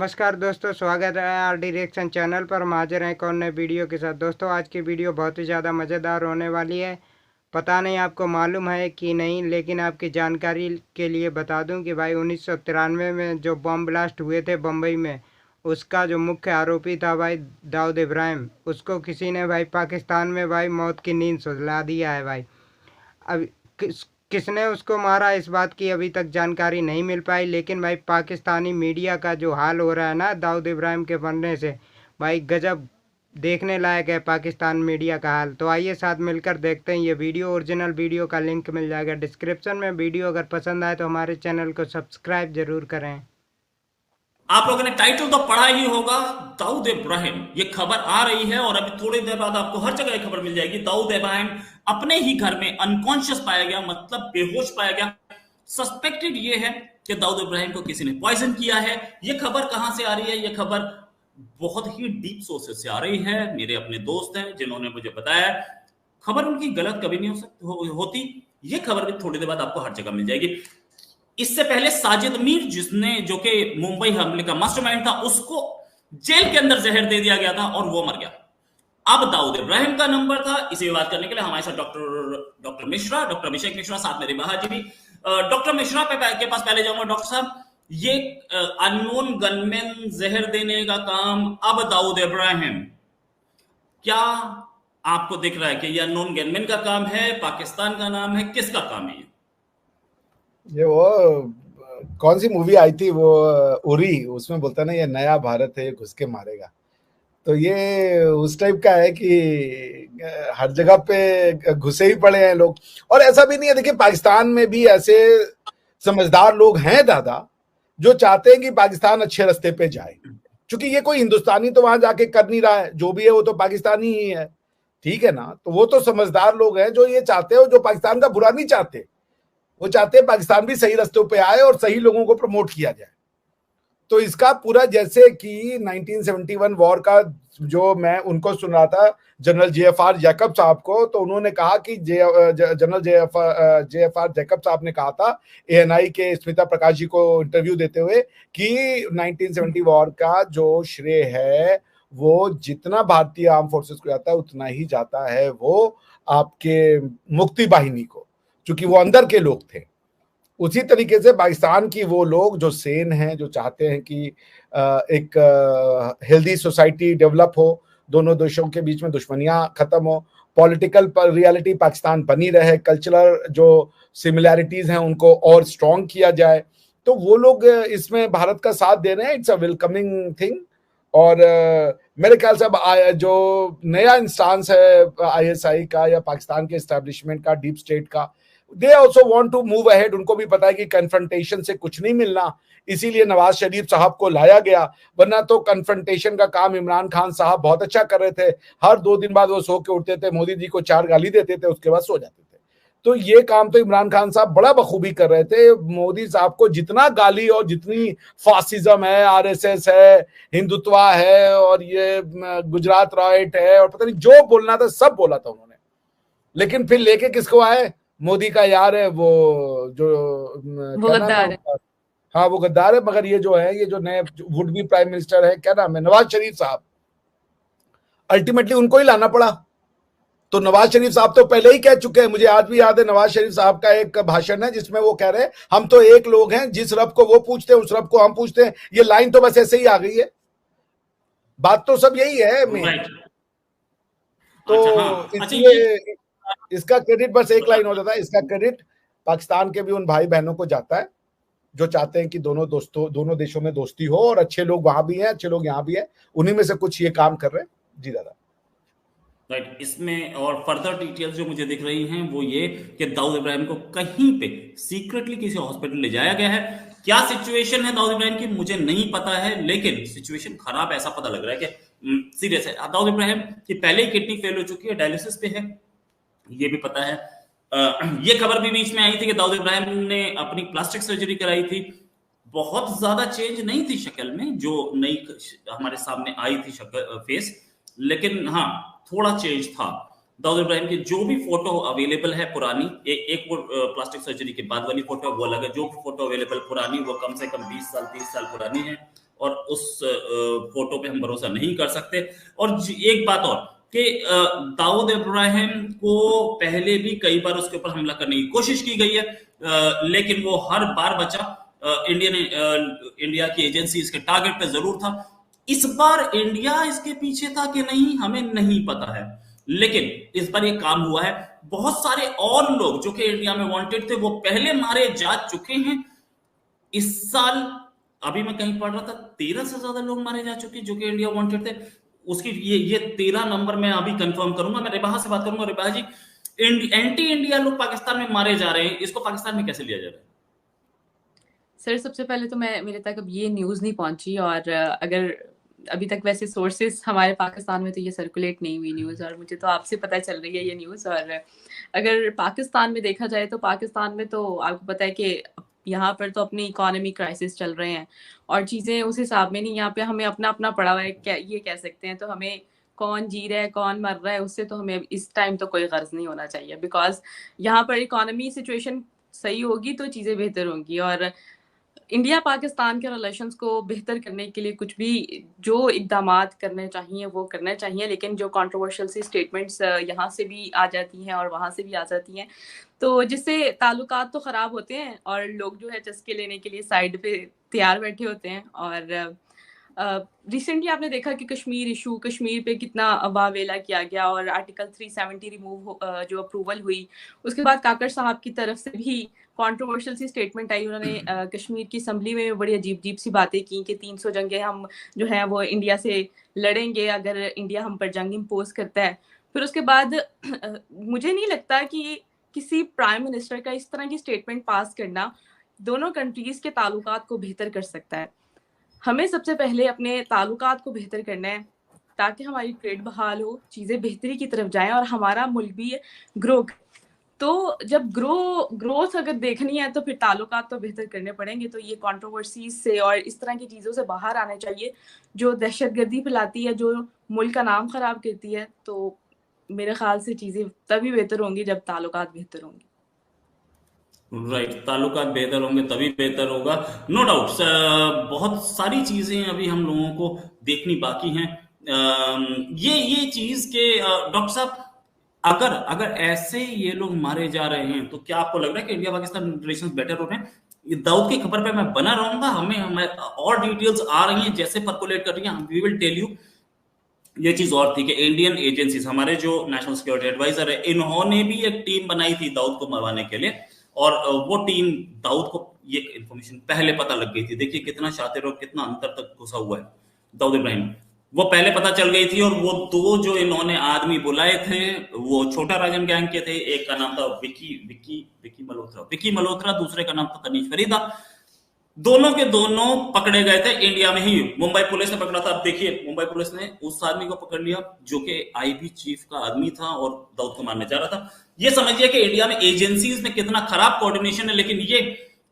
नमस्कार दोस्तों, स्वागत है आर डी रिएक्शन चैनल पर। हम हाजिर हैं एक और नए वीडियो के साथ। दोस्तों, आज की वीडियो बहुत ही ज़्यादा मज़ेदार होने वाली है। पता नहीं आपको मालूम है कि नहीं, लेकिन आपकी जानकारी के लिए बता दूं कि भाई 1993 में जो बम ब्लास्ट हुए थे बम्बई में, उसका जो मुख्य आरोपी था भाई दाऊद इब्राहिम, उसको किसी ने भाई पाकिस्तान में भाई मौत की नींद सुला दिया है भाई। अब किसने उसको मारा, इस बात की अभी तक जानकारी नहीं मिल पाई, लेकिन भाई पाकिस्तानी मीडिया का जो हाल हो रहा है ना दाऊद इब्राहिम के मरने से, भाई गजब देखने लायक है पाकिस्तान मीडिया का हाल। तो आइए साथ मिलकर देखते हैं ये वीडियो। ओरिजिनल वीडियो का लिंक मिल जाएगा डिस्क्रिप्शन में। वीडियो अगर पसंद आए तो हमारे चैनल को सब्सक्राइब जरूर करें। आप लोगों ने टाइटल तो पढ़ा ही होगा, दाऊद इब्राहिम। ये खबर आ रही है और अभी थोड़ी देर बाद आपको हर जगह ये खबर मिल जाएगी। दाऊद इब्राहिम अपने ही घर में अनकॉन्शियस पाया गया, मतलब बेहोश पाया गया। सस्पेक्टेड ये है कि दाऊद इब्राहिम को किसी ने पॉइजन किया है। ये खबर कहां से आ रही है? ये खबर बहुत ही डीप सोर्सेस से आ रही है। मेरे अपने दोस्त हैं जिन्होंने मुझे बताया। खबर उनकी गलत कभी नहीं होती। ये खबर भी थोड़ी देर बाद आपको हर जगह मिल जाएगी। इससे पहले साजिद मीर, जिसने जो कि मुंबई हमले का मास्टरमाइंड था, उसको जेल के अंदर जहर दे दिया गया था और वो मर गया। अब दाऊद इब्राहिम का नंबर था। इसी बात करने के लिए हमारे साथ डॉक्टर मिश्रा, डॉक्टर अभिषेक मिश्रा, साथ मेरे बहा जी भी। डॉक्टर मिश्रा के पास पहले जाऊंगा। डॉक्टर साहब, ये अननोन गनमैन जहर देने का काम अब दाऊद इब्राहिम, क्या आपको दिख रहा है कि ये अननोन गनमैन का काम है, पाकिस्तान का नाम है, किसका काम है ये वो कौन सी मूवी आई थी वो उरी, उसमें बोलता ना ये नया भारत है, ये घुस के मारेगा। तो ये उस टाइप का है कि हर जगह पे घुसे ही पड़े हैं लोग। और ऐसा भी नहीं है, देखिए पाकिस्तान में भी ऐसे समझदार लोग हैं दादा, जो चाहते हैं कि पाकिस्तान अच्छे रास्ते पे जाए। क्योंकि ये कोई हिंदुस्तानी तो वहां जाके कर नहीं रहा है, जो भी है वो तो पाकिस्तानी ही है, ठीक है ना। तो वो तो समझदार लोग हैं जो ये चाहते हो, जो पाकिस्तान का बुरा नहीं चाहते। वो चाहते हैं पाकिस्तान भी सही रास्तों पे आए और सही लोगों को प्रमोट किया जाए। तो इसका पूरा, जैसे कि 1971 वॉर का जो मैं उनको सुन रहा था जनरल जेएफआर जैकब साहब को, तो उन्होंने कहा कि जनरल जेएफआर जैकब साहब ने कहा था एएनआई के स्मिता प्रकाश जी को इंटरव्यू देते हुए कि 1970 वॉर का जो श्रेय है वो जितना भारतीय आर्म फोर्सेस को जाता है उतना ही जाता है वो आपके मुक्ति बाहिनी को, क्योंकि वो अंदर के लोग थे। उसी तरीके से पाकिस्तान की वो लोग जो सेन हैं, जो चाहते हैं कि एक हेल्दी सोसाइटी डेवलप हो, दोनों देशों के बीच में दुश्मनियां खत्म हो, पॉलिटिकल रियलिटी पाकिस्तान बनी रहे, कल्चरल जो सिमिलैरिटीज हैं उनको और स्ट्रॉन्ग किया जाए, तो वो लोग इसमें भारत का साथ दे रहे हैं। It's a welcoming thing. और मेरे ख्याल से जो नया इंस्टांस है आईएसआई का या पाकिस्तान के एस्टेब्लिशमेंट का, डीप स्टेट का, they also want to move ahead. उनको भी पता है कि कन्फ्रंटेशन से कुछ नहीं मिलना, इसीलिए नवाज शरीफ साहब को लाया गया। वरना तो कन्फ्रंटेशन का काम इमरान खान साहब बहुत अच्छा कर रहे थे। हर 2 दिन बाद वो सो के उठते थे, मोदी जी को 4 गाली देते थे, उसके बाद सो जाते थे। तो ये काम तो इमरान खान साहब बड़ा बखूबी कर रहे थे। मोदी साहब को जितना गाली और जितनी फासिज्म है, आरएसएस है, हिंदुत्वा है और ये गुजरात राइट है और पता नहीं जो बोलना था सब बोला था उन्होंने। लेकिन फिर लेके किसको आए? मोदी का यार है वो, जो वो क्या नाम है गद्दार है। उसका? हाँ वो गद्दार है। मगर ये जो है, ये जो नए वुड बी प्राइम मिनिस्टर है, क्या नाम है, नवाज शरीफ साहब, अल्टीमेटली उनको ही लाना पड़ा। तो नवाज शरीफ साहब तो पहले ही कह चुके हैं, मुझे आज भी याद है नवाज शरीफ साहब का एक भाषण है जिसमें वो कह रहे हैं हम तो एक लोग हैं, जिस रब को वो पूछते हैं उस रब को हम पूछते हैं। ये लाइन तो बस ऐसे ही आ गई है, बात तो सब यही है मेन। तो अच्छा, हाँ। अच्छा, इसलिए इसका क्रेडिट बस एक लाइन हो जाता है, इसका क्रेडिट पाकिस्तान के भी उन भाई बहनों को जाता है जो चाहते हैं कि दोनों देशों में दोस्ती हो, और अच्छे लोग वहां भी हैं, अच्छे लोग यहाँ भी हैं, उन्हीं में से कुछ ये काम कर रहे हैं। जी दादा। राइट। इसमें और फर्दर डिटेल्स जो मुझे दिख रही हैं वो ये कि दाऊद इब्राहिम को कहीं पे सीक्रेटली किसी हॉस्पिटल ले जाया गया है। क्या सिचुएशन है दाऊद इब्राहिम की मुझे नहीं पता है, लेकिन सिचुएशन खराब ऐसा पता लग रहा है कि सीरियस है। दाऊद इब्राहिम की पहले ही किडनी फेल हो चुकी है, डायलिसिस पे है, ये भी पता है। ये खबर भी बीच में आई थी कि दाऊद इब्राहिम ने अपनी प्लास्टिक सर्जरी कराई थी। बहुत ज्यादा चेंज नहीं थी शक्ल में, जो नई हमारे सामने आई थी शक्ल फेस, लेकिन हाँ थोड़ा चेंज था। दाऊद इब्राहिम की जो भी फोटो अवेलेबल है पुरानी, एक वो प्लास्टिक सर्जरी के बाद वाली फोटो वो अलग है, जो फोटो अवेलेबल पुरानी वो कम से कम 20 साल 30 साल पुरानी है। और उस फोटो पे हम भरोसा नहीं कर सकते। और एक बात और कि दाऊद इब्राहिम को पहले भी कई बार उसके ऊपर हमला करने की कोशिश की गई है, लेकिन वो हर बार बचा। इंडिया की एजेंसी इसके टारगेट पे जरूर था। इस बार इंडिया इसके पीछे था कि नहीं हमें नहीं पता है, लेकिन इस बार ये काम हुआ है। बहुत सारे और लोग जो कि इंडिया में वांटेड थे वो पहले मारे जा चुके हैं। इस साल अभी मैं कहीं पढ़ रहा था 13 से ज्यादा लोग मारे जा चुके जो कि इंडिया वांटेड थे। उसकी ये 13 नंबर मैं अभी कंफर्म करूंगा। मैं रिबाहा से बात करूंगा। रिबाहा जी, एंटी इंडिया लोग पाकिस्तान में मारे जा रहे हैं, इसको पाकिस्तान में कैसे लिया जा रहा है? सर, सबसे पहले तो मैं मेरे तक अब ये न्यूज़ नहीं पहुंची, और अगर अभी तक वैसे सोर्सेस हमारे पाकिस्तान में तो ये सर्कुलेट नहीं हुई न्यूज़, और मुझे तो आपसे पता चल रही है ये न्यूज़। और अगर पाकिस्तान में देखा जाए तो पाकिस्तान में तो आपको पता है कि यहाँ पर तो अपनी इकोनॉमी क्राइसिस चल रहे हैं और चीज़ें उस हिसाब में नहीं। यहाँ पे हमें अपना अपना पड़ा हुआ है, क्या ये कह सकते हैं। तो हमें कौन जी रहा है कौन मर रहा है उससे तो हमें इस टाइम तो कोई गर्ज नहीं होना चाहिए, बिकॉज यहाँ पर इकोनॉमी सिचुएशन सही होगी तो चीज़ें बेहतर होंगी। और इंडिया पाकिस्तान के रिलेशंस को बेहतर करने के लिए कुछ भी जो इक़दामात करने चाहिए वो करने चाहिए, लेकिन जो कंट्रोवर्शियल सी स्टेटमेंट्स यहाँ से भी आ जाती हैं और वहाँ से भी आ जाती हैं, तो जिससे ताल्लुकात तो ख़राब होते हैं और लोग जो है चस्के लेने के लिए साइड पे तैयार बैठे होते हैं। और रिसेंटली आपने देखा कि कश्मीर इशू, कश्मीर पे कितना वावेला किया गया और आर्टिकल 370 रिमूव जो अप्रूवल हुई, उसके बाद काकर साहब की तरफ से भी कंट्रोवर्शियल सी स्टेटमेंट आई। उन्होंने कश्मीर की असम्बली में बड़ी अजीब अजीब सी बातें की कि 300 जंगें हम जो है वो इंडिया से लड़ेंगे अगर इंडिया हम पर जंग इम्पोज करता है। फिर उसके बाद मुझे नहीं लगता कि किसी प्राइम मिनिस्टर का इस तरह की स्टेटमेंट पास करना दोनों कंट्रीज के ताल्लुकात को बेहतर कर सकता है। हमें सबसे पहले अपने ताल्लुकात को बेहतर करना है ताकि हमारी ट्रेड बहाल हो, चीज़ें बेहतरी की तरफ जाएं और हमारा मुल्क भी ग्रो। तो जब ग्रोथ अगर देखनी है तो फिर ताल्लुकात तो बेहतर करने पड़ेंगे। तो ये कंट्रोवर्सीज से और इस तरह की चीज़ों से बाहर आने चाहिए जो दहशतगर्दी फैलाती है, जो मुल्क का नाम ख़राब करती है। तो मेरे ख्याल से चीज़ें तभी बेहतर होंगी जब ताल्लुकात बेहतर होंगे। राइट, ताल्लुकात बेहतर होंगे तभी बेहतर होगा, नो डाउट। बहुत सारी चीजें अभी हम लोगों को देखनी बाकी हैं। ये चीज के डॉक्टर साहब, अगर अगर ऐसे ये लोग मारे जा रहे हैं तो क्या आपको लग रहा है कि इंडिया पाकिस्तान रिलेशंस बेटर हो रहे हैं? ये दाऊद की खबर पे मैं बना रहूंगा, हमें और डिटेल्स आ रही हैं जैसे पर्कुलेट कर रही हैं, वी विल टेल यू। ये चीज और थी कि इंडियन एजेंसीज, हमारे जो नेशनल सिक्योरिटी एडवाइजर है, इन्होंने भी एक टीम बनाई थी दाऊद को मरवाने के लिए, और वो टीम दाऊद को ये इंफॉर्मेशन पहले पता लग गई थी। देखिए कितना शातिर और कितना अंतर तक घुसा हुआ है दाऊद इब्राहिम। वो पहले पता चल गई थी, और वो दो जो इन्होंने आदमी बुलाए थे वो छोटा राजन गैंग के थे। एक का नाम था विकी मल्होत्रा, दूसरे का नाम था तनीश फरीदा। दोनों के दोनों पकड़े गए थे इंडिया में ही। मुंबई पुलिस ने पकड़ा था। अब देखिए मुंबई पुलिस ने उस आदमी को पकड़ लिया जो कि आईबी चीफ का आदमी था और दाऊद को मारने जा रहा था। ये समझिए कि इंडिया में एजेंसीज में कितना खराब कोऑर्डिनेशन है। लेकिन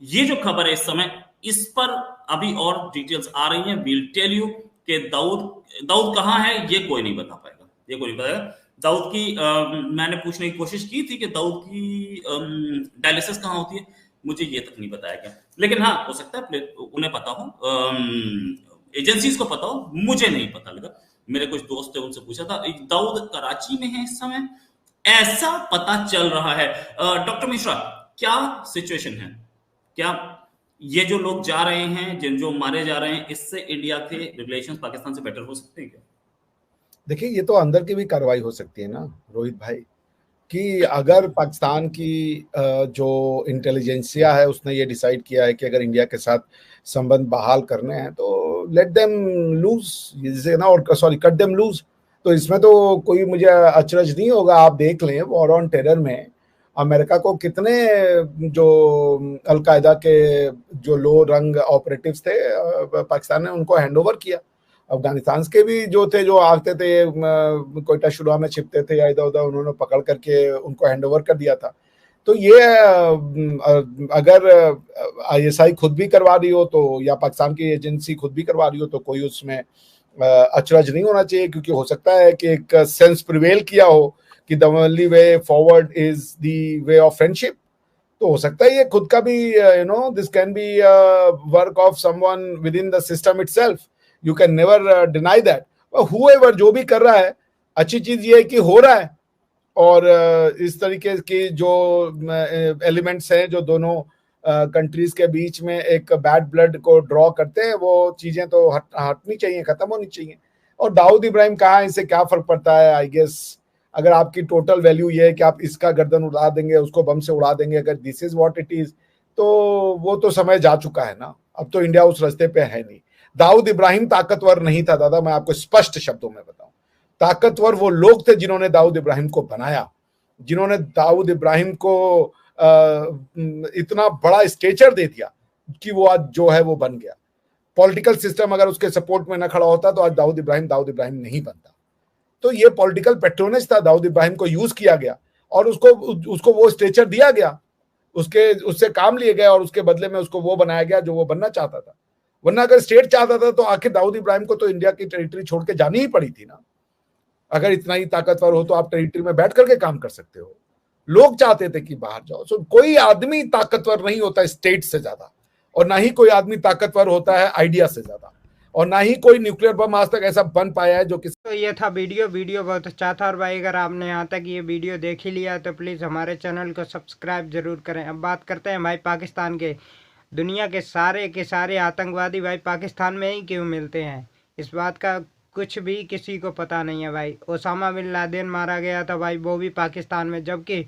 ये जो खबर है इस समय, इस पर अभी और डिटेल्स आ रही हैं। विल टेल यू कि दाऊद कहां है ये कोई नहीं बता पाएगा, ये कोई नहीं बताएगा। दाऊद की मैंने पूछने की कोशिश की थी कि दाऊद की डायलिसिस कहां होती है, मुझे ये तक नहीं बताया गया। लेकिन हाँ, हो सकता है उन्हें पता हो, एजेंसीज को पता हो, मुझे नहीं पता लगा। मेरे कुछ दोस्त थे, उनसे पूछा था। दाऊद कराची में है इस समय, ऐसा पता चल रहा है। डॉक्टर मिश्रा, क्या सिचुएशन है? क्या ये जो लोग जा रहे हैं, जो मारे जा रहे हैं, इससे इंडिया के रिलेशंस पाकिस्तान से बेटर हो सकते हैं क्या? देखिए, ये तो अंदर की भी कार्रवाई हो सकती है ना रोहित भाई, कि अगर पाकिस्तान की जो इंटेलिजेंसिया है उसने ये डिसाइड किया है कि अगर इंडिया के साथ संबंध बहाल करने हैं तो लेट देम लूज, जिसे ना, और सॉरी कट देम लूज। तो इसमें तो कोई मुझे अचरज नहीं होगा। आप देख लें वॉर ऑन टेरर में अमेरिका को कितने जो अलकायदा के जो लो रंग ऑपरेटिव्स थे पाकिस्तान ने उनको हैंडओवर किया। अफगानिस्तान के भी जो थे, जो आते थे कोयटा शुरा में छिपते थे या इधर उधर, उन्होंने पकड़ करके उनको हैंडओवर कर दिया था। तो ये अगर आईएसआई खुद भी करवा रही हो तो, या पाकिस्तान की एजेंसी खुद भी करवा रही हो, तो कोई उसमें अचरज नहीं होना चाहिए, क्योंकि हो सकता है कि एक सेंस प्रिवेल किया हो कि the only way forward is the way of friendship. तो हो सकता है ये खुद का भी this can be work of someone within the system itself, you can never deny that. However जो भी कर रहा है, अच्छी चीज ये है कि हो रहा है, और इस तरीके की जो एलिमेंट्स हैं जो दोनों कंट्रीज के बीच में एक बैड ब्लड को ड्रॉ करते हैं, वो चीजें तो हटनी चाहिए, खत्म होनी चाहिए। और दाऊद इब्राहिम कहाँ, इससे क्या फर्क पड़ता है? आई गेस अगर आपकी टोटल वैल्यू ये है कि आप इसका गर्दन उड़ा देंगे, उसको बम से उड़ा देंगे, अगर this is what it is, तो वो तो समय जा चुका है ना। अब तो इंडिया उस रास्ते पे है नहीं। दाऊद इब्राहिम ताकतवर नहीं था दादा, मैं आपको स्पष्ट शब्दों में बताऊं। ताकतवर वो लोग थे जिन्होंने दाऊद इब्राहिम को बनाया, जिन्होंने दाऊद इब्राहिम को इतना बड़ा स्टेचर दे दिया कि वो आज जो है वो बन गया। पॉलिटिकल सिस्टम अगर उसके सपोर्ट में न खड़ा होता तो आज दाऊद इब्राहिम नहीं बनता। तो ये पॉलिटिकल पेट्रोनेज था, दाऊद इब्राहिम को यूज किया गया और उसको वो स्टेचर दिया गया, उससे काम लिए गए और उसके बदले में उसको वो बनाया गया जो वो बनना चाहता था। वरना अगर स्टेट चाहता था तो आखिर दाऊद इब्राहिम को तो इंडिया की टेरिटरी छोड़ के जानी ही पड़ी थी ना। अगर इतना ही ताकतवर हो तो आप टेरिटरी में बैठ करके काम कर सकते हो। लोग चाहते थे कि बाहर जाओ। सो कोई आदमी ताकतवर नहीं होता स्टेट से ज्यादा, और ना ही कोई आदमी ताकतवर होता है आइडिया से ज्यादा, और ना ही कोई न्यूक्लियर बम आज तक ऐसा बन पाया है जो कि। तो ये था वीडियो बहुत अच्छा था। और भाई अगर आपने यहाँ तक ये वीडियो देख ही लिया तो प्लीज़ हमारे चैनल को सब्सक्राइब जरूर करें। अब बात करते हैं भाई पाकिस्तान के। दुनिया के सारे आतंकवादी भाई पाकिस्तान में ही क्यों मिलते हैं, इस बात का कुछ भी किसी को पता नहीं है भाई। ओसामा बिन लादेन मारा गया था भाई, वो भी पाकिस्तान में, जबकि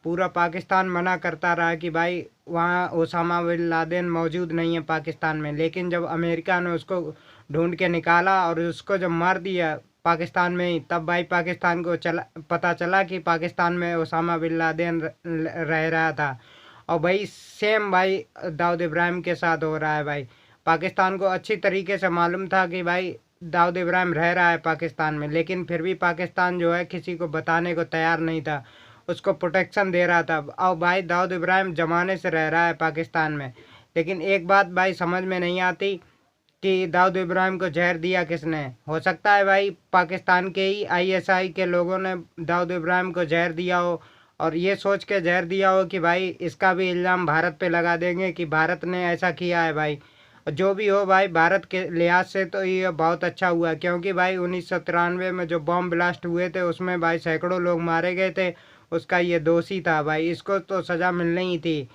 पूरा पाकिस्तान मना करता रहा कि भाई वहाँ ओसामा बिन लादेन मौजूद नहीं है पाकिस्तान में। लेकिन जब अमेरिका ने उसको ढूंढ के निकाला और उसको जब मार दिया पाकिस्तान में ही, तब भाई पाकिस्तान को पता चला कि पाकिस्तान में ओसामा बिन लादेन रह रहा था। और भाई सेम भाई दाऊद इब्राहिम के साथ हो रहा है भाई। पाकिस्तान को अच्छी तरीके से मालूम था कि भाई दाऊद इब्राहिम रह रहा है पाकिस्तान में, लेकिन फिर भी पाकिस्तान जो है किसी को बताने को तैयार नहीं था, उसको प्रोटेक्शन दे रहा था। और भाई दाऊद इब्राहिम ज़माने से रह रहा है पाकिस्तान में। लेकिन एक बात भाई समझ में नहीं आती कि दाऊद इब्राहिम को जहर दिया किसने। हो सकता है भाई पाकिस्तान के ही ISI के लोगों ने दाऊद इब्राहिम को जहर दिया हो, और ये सोच के जहर दिया हो कि भाई इसका भी इल्ज़ाम भारत पे लगा देंगे कि भारत ने ऐसा किया है भाई। जो भी हो भाई, भारत के लिहाज से तो ये बहुत अच्छा हुआ, क्योंकि भाई 1993 में जो बॉम्ब ब्लास्ट हुए थे उसमें भाई सैकड़ों लोग मारे गए थे, उसका ये दोषी था भाई, इसको तो सज़ा मिलनी ही थी।